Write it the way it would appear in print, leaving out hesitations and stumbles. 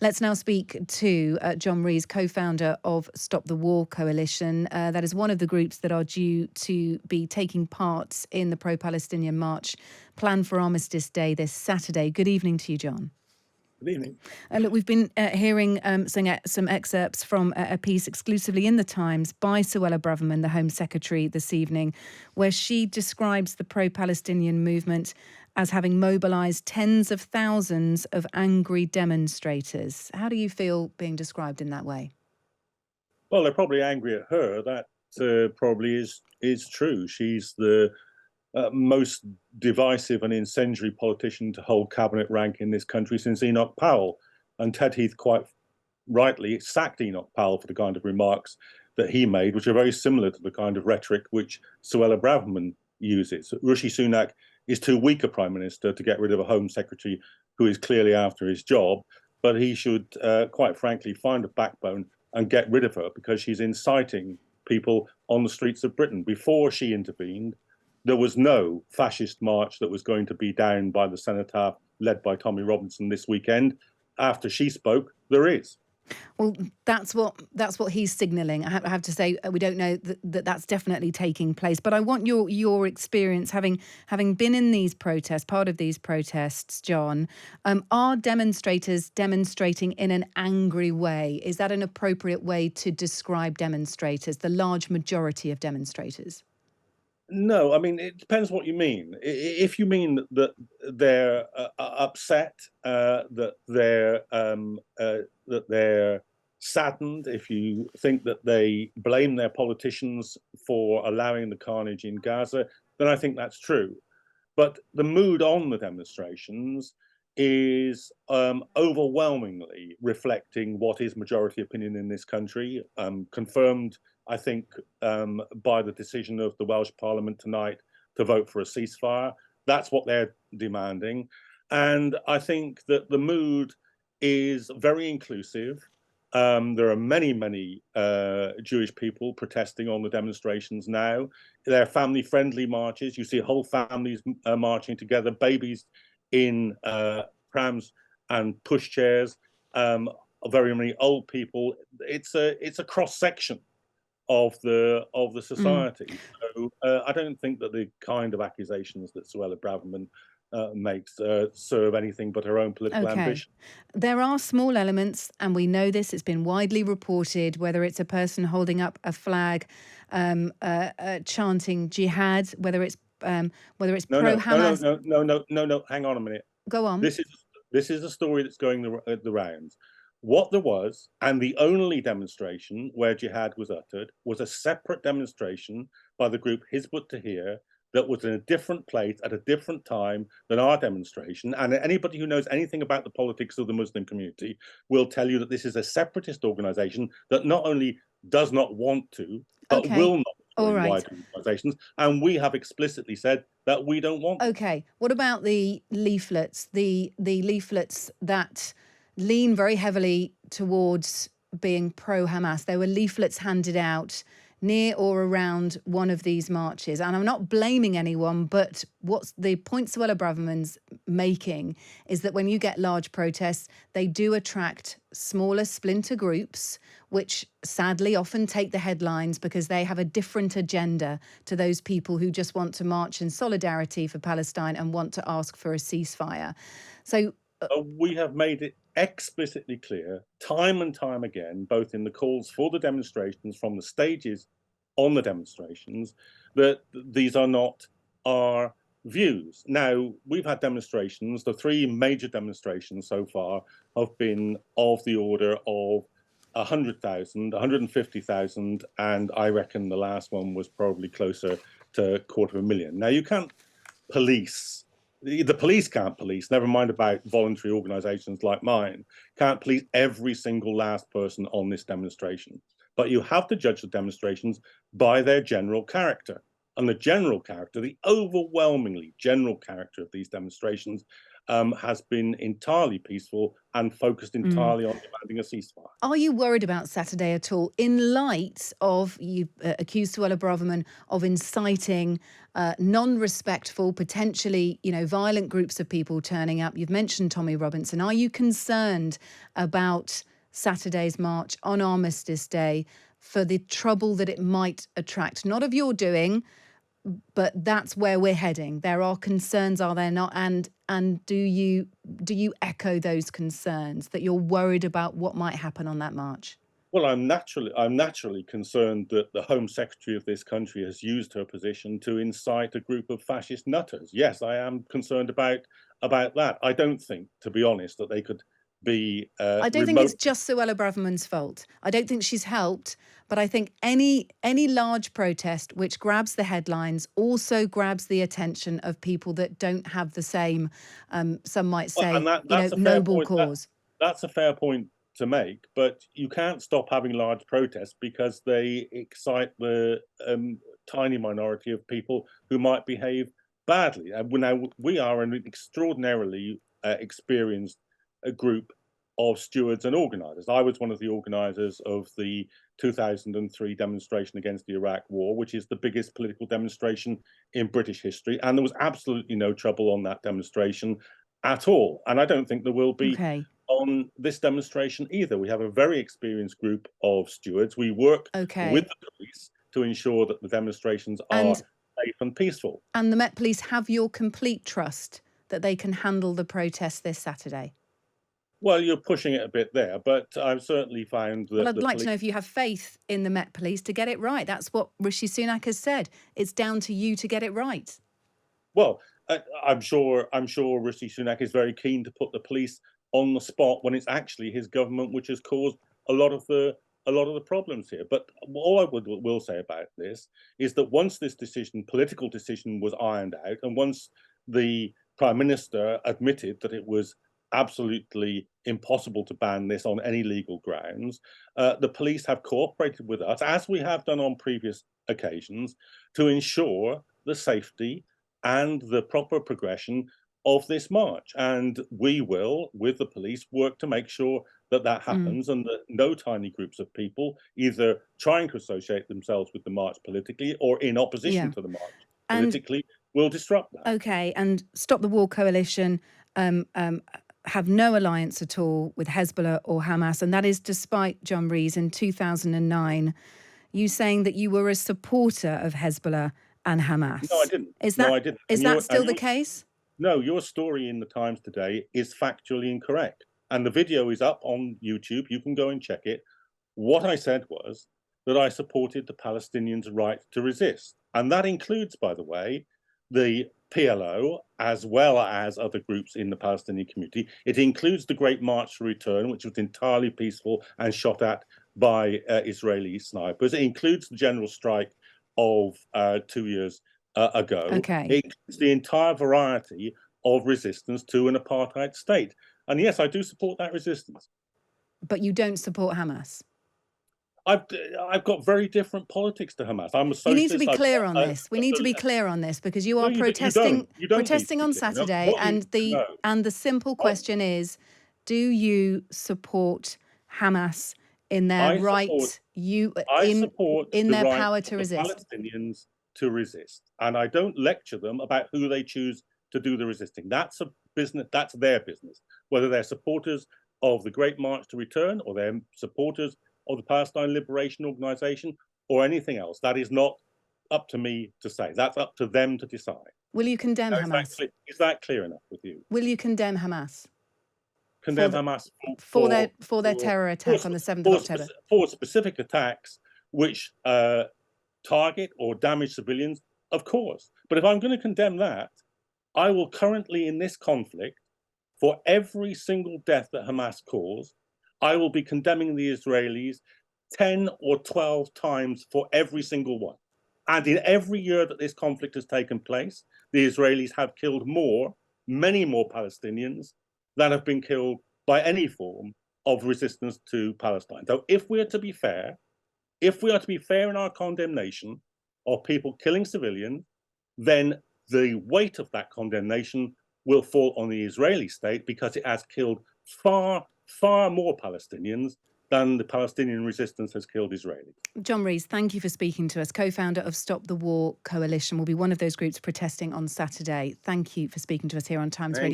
Let's now speak to John Rees, co-founder of Stop the War Coalition. That is one of the groups that are due to be taking part in the pro-Palestinian march planned for Armistice Day this Saturday. Good evening to you, John. Good evening. Look, we've been hearing some excerpts from a piece exclusively in The Times by Suella Braverman, the Home Secretary, this evening, where she describes the pro-Palestinian movement as having mobilised tens of thousands of angry demonstrators. How do you feel being described in that way? Well, they're probably angry at her. That probably is true. She's the most divisive and incendiary politician to hold cabinet rank in this country since Enoch Powell. And Ted Heath quite rightly sacked Enoch Powell for the kind of remarks that he made, which are very similar to the kind of rhetoric which Suella Braverman uses. Rishi Sunak is too weak a prime minister to get rid of a home secretary who is clearly after his job, but he should, quite frankly, find a backbone and get rid of her because she's inciting people on the streets of Britain. Before she intervened, there was no fascist march that was going to be down by the cenotaph led by Tommy Robinson this weekend. After she spoke, there is. Well, that's what he's signalling. I have to say, we don't know that's definitely taking place. But I want your experience, having been in these protests, part of these protests, John. Are demonstrators demonstrating in an angry way? Is that an appropriate way to describe demonstrators, the large majority of demonstrators? No, I mean, it depends what you mean. If you mean that they're upset, that they're saddened, if you think that they blame their politicians for allowing the carnage in Gaza, then I think that's true. But the mood on the demonstrations is overwhelmingly reflecting what is majority opinion in this country, confirmed, I think, by the decision of the Welsh Parliament tonight to vote for a ceasefire. That's what they're demanding. And I think that the mood is very inclusive. There are many Jewish people protesting on the demonstrations now. They're family-friendly marches. You see whole families marching together, babies in prams and pushchairs, very many old people. It's a cross section of the society. So I don't think that the kind of accusations that Suella Braverman makes serve anything but her own political ambition. There are small elements, and we know this, it's been widely reported, whether it's a person holding up a flag chanting jihad, whether it's pro-Hamas. No, hang on a minute. Go on. This is a story that's going the rounds. What there was, and the only demonstration where jihad was uttered, was a separate demonstration by the group Hizb ut-Tahrir that was in a different place at a different time than our demonstration. And anybody who knows anything about the politics of the Muslim community will tell you that this is a separatist organization that not only does not want to, but will not join wider organizations. And we have explicitly said that we don't want. Okay. What about the leaflets? The leaflets that lean very heavily towards being pro-Hamas. There were leaflets handed out near or around one of these marches. And I'm not blaming anyone, but what's the point Suella Braverman's making is that when you get large protests, they do attract smaller splinter groups, which sadly often take the headlines because they have a different agenda to those people who just want to march in solidarity for Palestine and want to ask for a ceasefire. So we have made it explicitly clear time and time again, both in the calls for the demonstrations from the stages on the demonstrations, that these are not our views. Now, we've had demonstrations. The three major demonstrations so far have been of the order of 100,000, 150,000, and I reckon the last one was probably closer to 250,000. Now, you can't police. The police can't police, never mind about voluntary organizations like mine, can't police every single last person on this demonstration. But you have to judge the demonstrations by their general character. And the general character, the overwhelmingly general character of these demonstrations has been entirely peaceful and focused entirely on demanding a ceasefire. Are you worried about Saturday at all, in light of you accused Suella Braverman of inciting non-respectful, potentially, violent groups of people turning up? You've mentioned Tommy Robinson. Are you concerned about Saturday's march on Armistice Day for the trouble that it might attract? Not of your doing, but that's where we're heading. There are concerns, are there not? And do you echo those concerns, that you're worried about what might happen on that march? Well, I'm naturally concerned that the Home Secretary of this country has used her position to incite a group of fascist nutters. Yes, I am concerned about that. I don't think, to be honest, that they could be I don't think it's just Suella Braverman's fault. I don't think she's helped, but I think any large protest which grabs the headlines also grabs the attention of people that don't have the same, some might say, noble cause. That's a fair point to make, but you can't stop having large protests because they excite the tiny minority of people who might behave badly. Now, we are an extraordinarily experienced group of stewards and organisers. I was one of the organisers of the 2003 demonstration against the Iraq War, which is the biggest political demonstration in British history, and there was absolutely no trouble on that demonstration at all. And I don't think there will be on this demonstration either. We have a very experienced group of stewards. We work with the police to ensure that the demonstrations are safe and peaceful. And the Met Police have your complete trust that they can handle the protests this Saturday? Well, you're pushing it a bit there, but I've certainly found that... Well, I'd like to know if you have faith in the Met Police to get it right. That's what Rishi Sunak has said. It's down to you to get it right. Well, I'm sure Rishi Sunak is very keen to put the police on the spot when it's actually his government which has caused a lot of the problems here. But all I will say about this is that once this political decision was ironed out, and once the Prime Minister admitted that it was absolutely impossible to ban this on any legal grounds, the police have cooperated with us, as we have done on previous occasions, to ensure the safety and the proper progression of this march. And we will, with the police, work to make sure that happens and that no tiny groups of people either trying to associate themselves with the march politically or in opposition to the march politically will disrupt that. Okay, and Stop the War Coalition have no alliance at all with Hezbollah or Hamas, and that is despite John Rees in 2009, you saying that you were a supporter of Hezbollah and Hamas. No, I didn't. I didn't. Is that still the case? No, your story in the Times today is factually incorrect. And the video is up on YouTube. You can go and check it. What I said was that I supported the Palestinians' right to resist. And that includes, by the way, the PLO, as well as other groups in the Palestinian community. It includes the Great March to Return, which was entirely peaceful and shot at by Israeli snipers. It includes the general strike of 2 years ago. It includes the entire variety of resistance to an apartheid state. And yes, I do support that resistance. But you don't support Hamas? I've got very different politics to Hamas. I'm a socialist. You need to be clear on this. We need to be clear on this, because you are protesting on Saturday, and the simple question is, do you support Hamas in their in their power to resist? Palestinians to resist, and I don't lecture them about who they choose to do the resisting. That's a business. That's their business. Whether they're supporters of the Great March to Return or they're supporters of the Palestine Liberation Organization or anything else, that is not up to me to say. That's up to them to decide. Will you condemn Hamas? Is that clear enough with you? Will you condemn Hamas? Condemn Hamas for their terror attack on the 7th of October? For specific attacks which target or damage civilians, of course. But if I'm going to condemn that, I will currently in this conflict, for every single death that Hamas caused, I will be condemning the Israelis 10 or 12 times for every single one. And in every year that this conflict has taken place, the Israelis have killed many more Palestinians than have been killed by any form of resistance to Palestine. So if we are to be fair in our condemnation of people killing civilians, then the weight of that condemnation will fall on the Israeli state because it has killed far, far more Palestinians than the Palestinian resistance has killed Israelis. John Rees, thank you for speaking to us. Co-founder of Stop the War Coalition will be one of those groups protesting on Saturday. Thank you for speaking to us here on Times Radio.